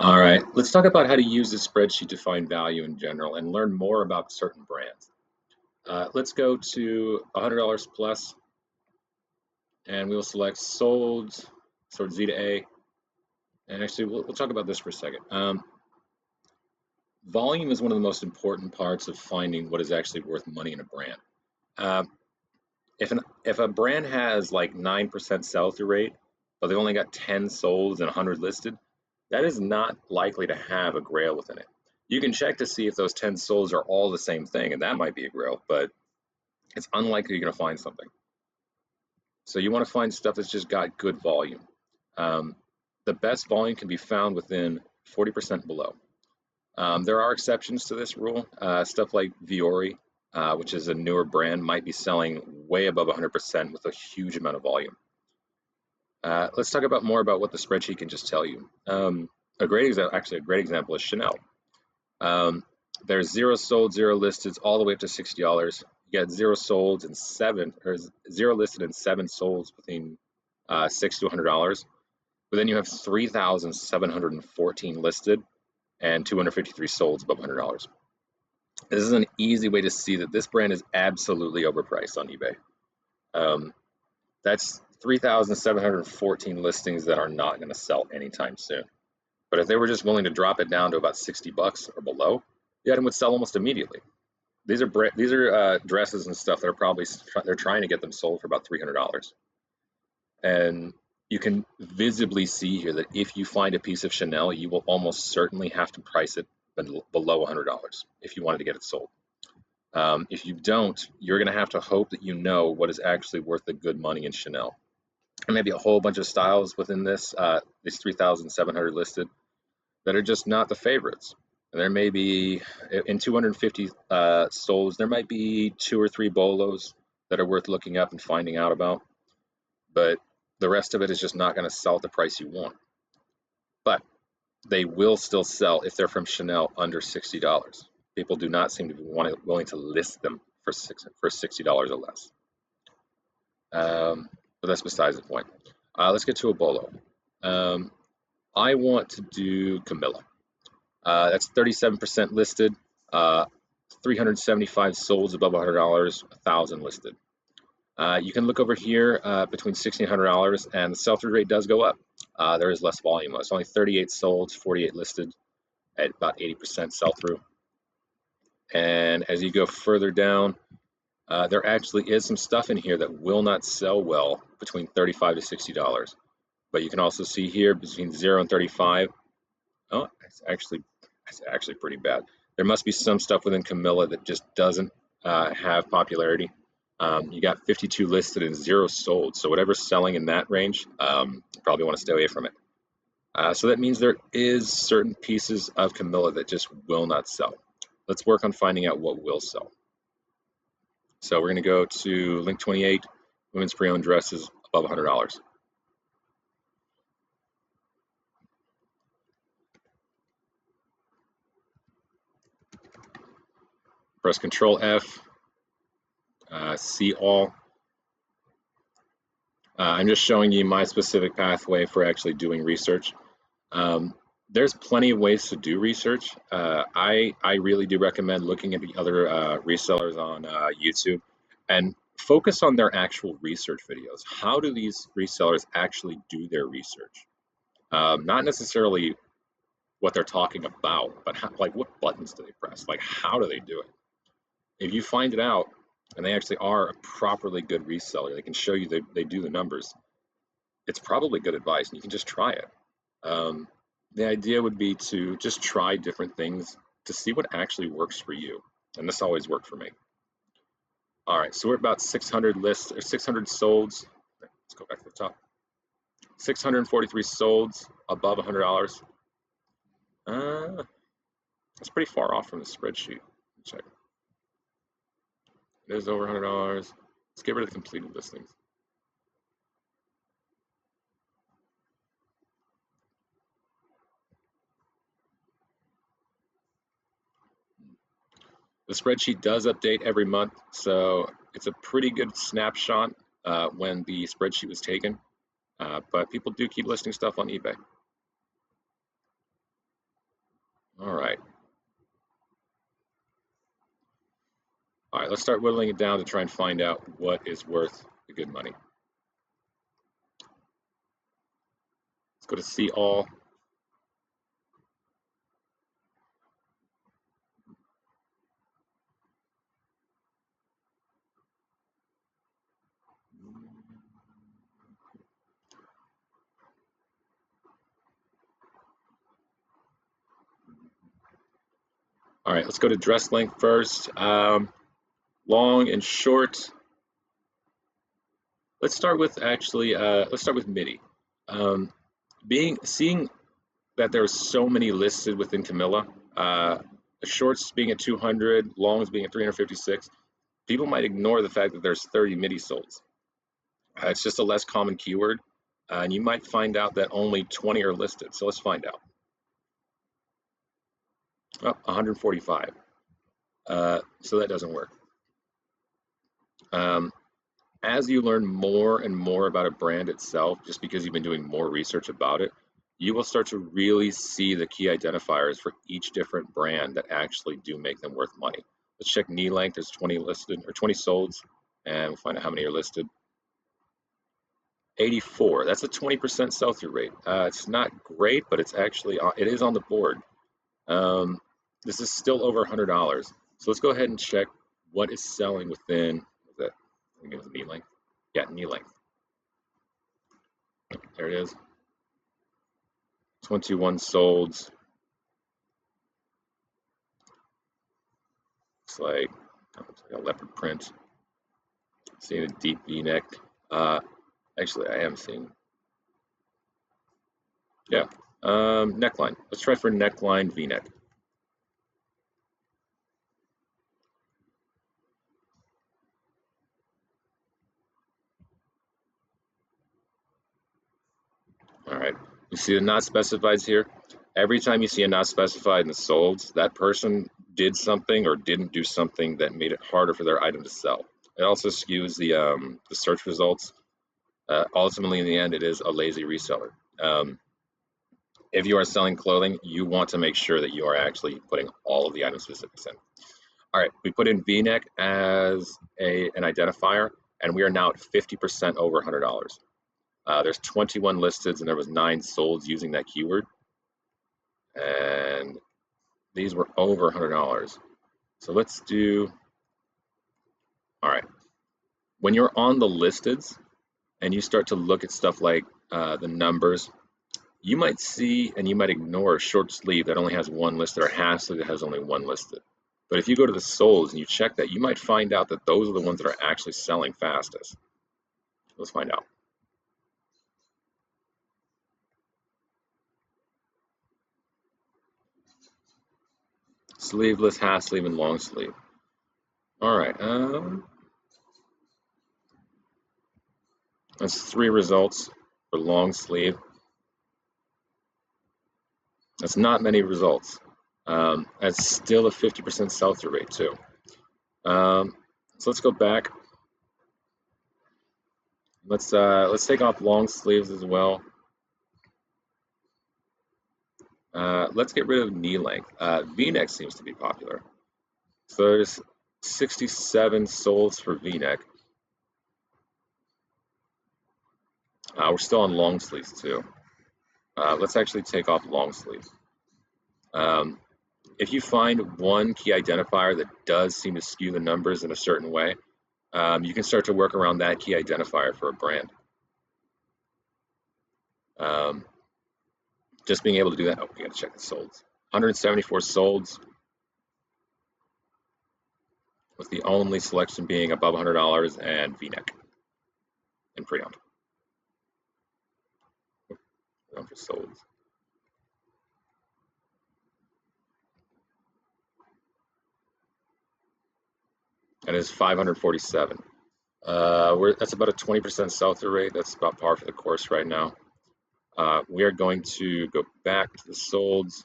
All right, let's talk about how to use the spreadsheet to find value in general and learn more about certain brands. Let's go to $100 plus, and we'll select sold, sort Z to A. And actually, we'll talk about this for a second. Volume is one of the most important parts of finding what is actually worth money in a brand. Um, if a brand has like 9% sell-through rate, but they've only got 10 sold and 100 listed, that is not likely to have a grail within it. You can check to see if those 10 solds are all the same thing, and that might be a grail, but it's unlikely you're going to find something. So you want to find stuff that's just got good volume. Um, the best volume can be found within 40% below. There are exceptions to this rule. Stuff like Viore, which is a newer brand, might be selling way above 100% with a huge amount of volume. Let's talk about more about what the spreadsheet can just tell you. A great example is Chanel. There's zero sold, zero listed, all the way up to $60. You got zero sold and zero listed and seven solds between $6 to $100. But then you have 3,714 listed and 253 solds above $100. This is an easy way to see that this brand is absolutely overpriced on eBay. That's 3,714 listings that are not going to sell anytime soon. But if they were just willing to drop it down to about 60 bucks or below, the item would sell almost immediately. These are dresses and stuff that are probably they're trying to get them sold for about $300. And you can visibly see here that if you find a piece of Chanel, you will almost certainly have to price it below $100 if you wanted to get it sold. If you don't, you're going to have to hope that you know what is actually worth the good money in Chanel. And maybe a whole bunch of styles within this 3,700 listed that are just not the favorites. And there may be, in 250 souls, there might be 2 or 3 Bolos that are worth looking up and finding out about. But the rest of it is just not going to sell at the price you want. But they will still sell if they're from Chanel under $60. People do not seem to be willing to list them for $60 or less. But that's besides the point. Let's get to a Bolo. I want to do Camilla. That's 37% listed, 375 solds above $100, 1,000 listed. You can look over here between $60 and $100, and the sell-through rate does go up. There is less volume. It's only 38 solds, 48 listed at about 80% sell-through. And as you go further down, there actually is some stuff in here that will not sell well between $35 to $60. But you can also see here between 0 and 35. Oh, it's actually pretty bad. There must be some stuff within Camilla that just doesn't have popularity. You got 52 listed and 0 sold. So whatever's selling in that range, you probably want to stay away from it. So that means there is certain pieces of Camilla that just will not sell. Let's work on finding out what will sell. So we're going to go to link 28, women's pre-owned dresses above $100. Press Control F, see all. I'm just showing you my specific pathway for actually doing research. There's plenty of ways to do research. I really do recommend looking at the other resellers on YouTube and focus on their actual research videos. How do these resellers actually do their research? Not necessarily what they're talking about, but like what buttons do they press? Like how do they do it? If you find it out, and they actually are a properly good reseller, they can show you they do the numbers, it's probably good advice, and you can just try it. The idea would be to just try different things to see what actually works for you, and this always worked for me. All right, so we're about 600 lists or 600 solds. Let's go back to the top. 643 solds above $100. That's pretty far off from the spreadsheet. Check. It is over $100. Let's get rid of the completed listings. The spreadsheet does update every month, so it's a pretty good snapshot when the spreadsheet was taken, but people do keep listing stuff on eBay. All right. All right, let's start whittling it down to try and find out what is worth the good money. Let's go to see all. All right, let's go to dress length first. Long and short. Let's start with actually. Let's start with midi. Um, seeing that there are so many listed within Camilla, the shorts being at 200, longs being at 356. People might ignore the fact that there's 30 midi solds. It's just a less common keyword, and you might find out that only 20 are listed. So let's find out. Oh, 145. So that doesn't work. Um, as you learn more and more about a brand itself, just because you've been doing more research about it, you will start to really see the key identifiers for each different brand that actually do make them worth money. Let's check knee length. There's 20 listed or 20 solds, and we'll find out how many are listed. 84. That's a 20% sell-through rate. It's not great, but it's actually it is on the board. Um, this is still over $100. So let's go ahead and check what is selling within. Was that? I think it was knee length. Yeah, knee length. There it is. 21 solds. Looks like a leopard print. Seeing a deep V-neck. Actually, I am seeing. Yeah. Neckline. Let's try for neckline V-neck. All right. You see the not specifieds here? Every time you see a not specified in the solds, that person did something or didn't do something that made it harder for their item to sell. It also skews the search results. Ultimately, in the end, it is a lazy reseller. If you are selling clothing, you want to make sure that you are actually putting all of the item specifics in. All right, we put in V-neck as an identifier, and we are now at 50% over $100. There's 21 listed, and there was 9 solds using that keyword, and these were over $100. So let's do. All right, when you're on the listeds and you start to look at stuff like the numbers, you might see and you might ignore a short sleeve that only has one listed or half sleeve that has only one listed. But if you go to the solds and you check that, you might find out that those are the ones that are actually selling fastest. Let's find out. Sleeveless, half sleeve, and long sleeve. All right. That's 3 results for long sleeve. That's not many results. That's still a 50% sell-through rate too. So let's go back. Let's take off long sleeves as well. Let's get rid of knee length. V-neck seems to be popular. So there's 67 solds for V-neck. We're still on long sleeves too. Let's actually take off long sleeve. If you find one key identifier that does seem to skew the numbers in a certain way, you can start to work around that key identifier for a brand. Just being able to do that. Oh, we got to check the solds. 174 solds, with the only selection being above $100 and V-neck and pre-owned. For solds. That is 547. That's about a 20% sell-through rate. That's about par for the course right now. We are going to go back to the solds.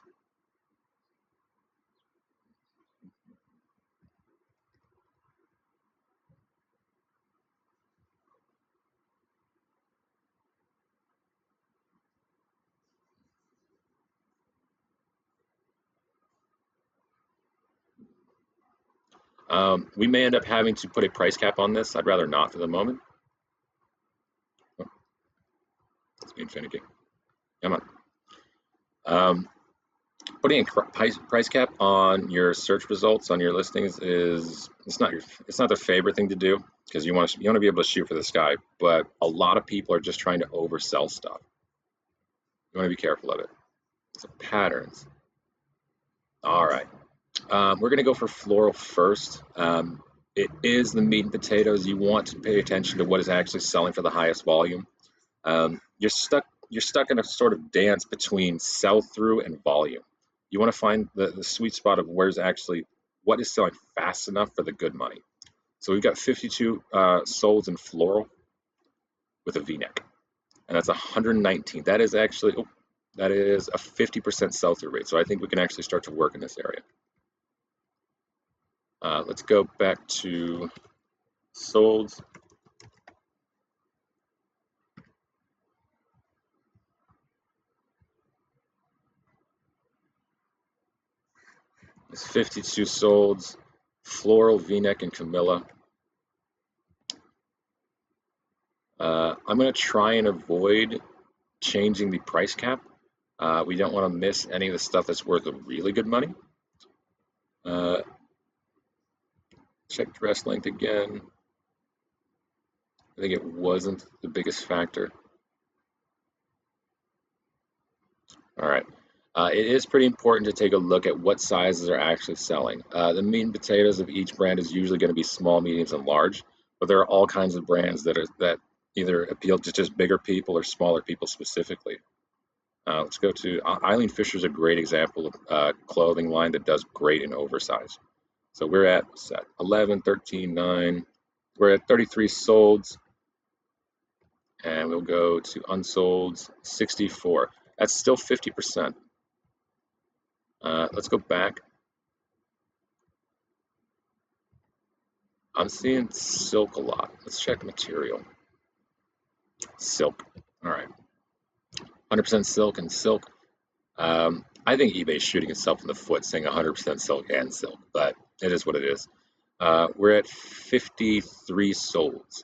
We may end up having to put a price cap on this. I'd rather not for the moment. Oh, it's being finicky. Come on. Putting a price cap on your search results on your listings is it's not the favorite thing to do because you want to be able to shoot for the sky. But a lot of people are just trying to oversell stuff. You want to be careful of it. So patterns. All right. We're going to go for floral first. It is the meat and potatoes. You want to pay attention to what is actually selling for the highest volume. You're stuck in a sort of dance between sell through and volume. You want to find the sweet spot of what is selling fast enough for the good money. So we've got 52 solds in floral with a V-neck, and that's 119. That is actually that is a 50% sell-through rate. So I think we can actually start to work in this area. Let's go back to solds. It's 52 solds, floral, V-neck, and Camilla. I'm going to try and avoid changing the price cap. We don't want to miss any of the stuff that's worth really good money. Check dress length again. I think it wasn't the biggest factor. All right. It is pretty important to take a look at what sizes are actually selling. The meat and potatoes of each brand is usually going to be small, mediums, and large, but there are all kinds of brands that either appeal to just bigger people or smaller people specifically. Let's go to Eileen Fisher's a great example of a clothing line that does great in oversized. So we're at 11, 13, 9. We're at 33 solds, and we'll go to unsolds 64. That's still 50%. Let's go back. I'm seeing silk a lot. Let's check material. Silk. All right. 100% silk and silk. I think eBay's shooting itself in the foot saying 100% silk and silk, but it is what it is. We're at 53 solds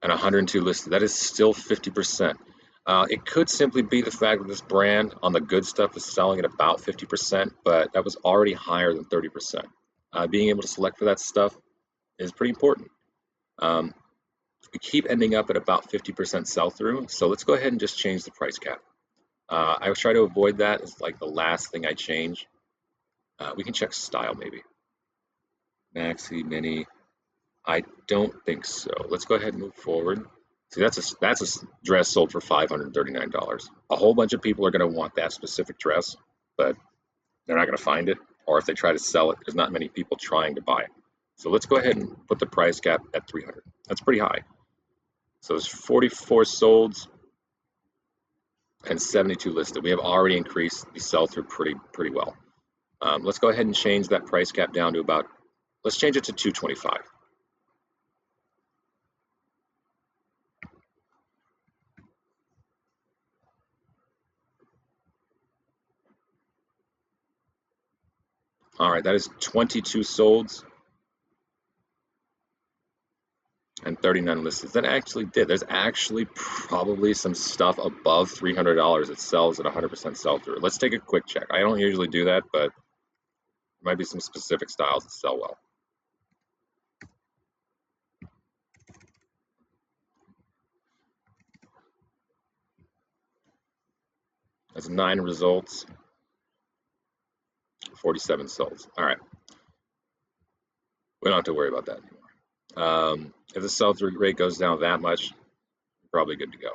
and 102 listed. That is still 50%. It could simply be the fact that this brand on the good stuff is selling at about 50%, but that was already higher than 30%. Being able to select for that stuff is pretty important. We keep ending up at about 50% sell-through, so let's go ahead and just change the price cap. I try to avoid that as like the last thing I change. We can check style maybe. Maxi, mini. I don't think so. Let's go ahead and move forward. See, that's a dress sold for $539. A whole bunch of people are going to want that specific dress, but they're not going to find it. Or if they try to sell it, there's not many people trying to buy it. So let's go ahead and put the price cap at 300. That's pretty high. So there's 44 solds and 72 listed. We have already increased the sell-through pretty well. Let's go ahead and change that price cap down to about, let's change it to 225. All right, that is 22 solds and 39 listed. That actually did. There's actually probably some stuff above $300 that sells at 100% sell-through. Let's take a quick check. I don't usually do that, but there might be some specific styles that sell well. That's 9 results, 47 solds. All right. We don't have to worry about that anymore. If the sell-through rate goes down that much, we're probably good to go.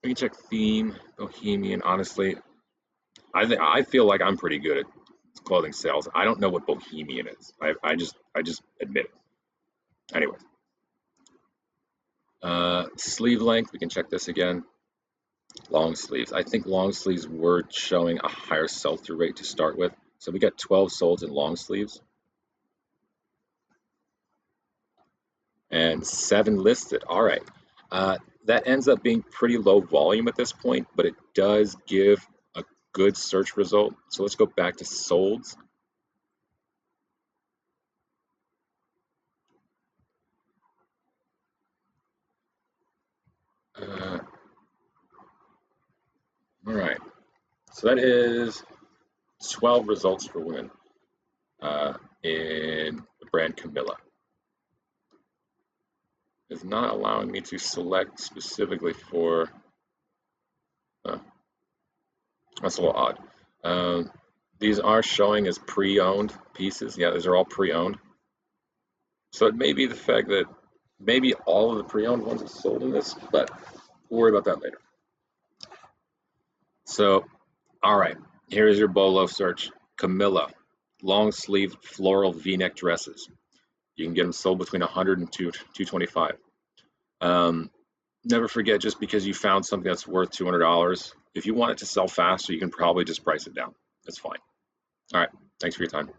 We can check theme, bohemian. Honestly, I feel like I'm pretty good at clothing sales. I don't know what bohemian is. I just admit it. Anyway, sleeve length. We can check this again. Long sleeves. I think long sleeves were showing a higher sell-through rate to start with. So we got 12 solds in long sleeves and 7 listed. All right. That ends up being pretty low volume at this point, but it does give a good search result. So let's go back to solds. All right, so that is 12 results for women in the brand Camilla. It's not allowing me to select specifically for, that's a little odd. These are showing as pre-owned pieces. Yeah, these are all pre-owned. So it may be the fact that maybe all of the pre-owned ones are sold in this, but we'll worry about that later. So, all right, here is your Bolo search. Camilla, long sleeve floral V-neck dresses. You can get them sold between 100 and 225. Never forget, just because you found something that's worth $200, if you want it to sell faster, you can probably just price it down. That's fine. All right, thanks for your time.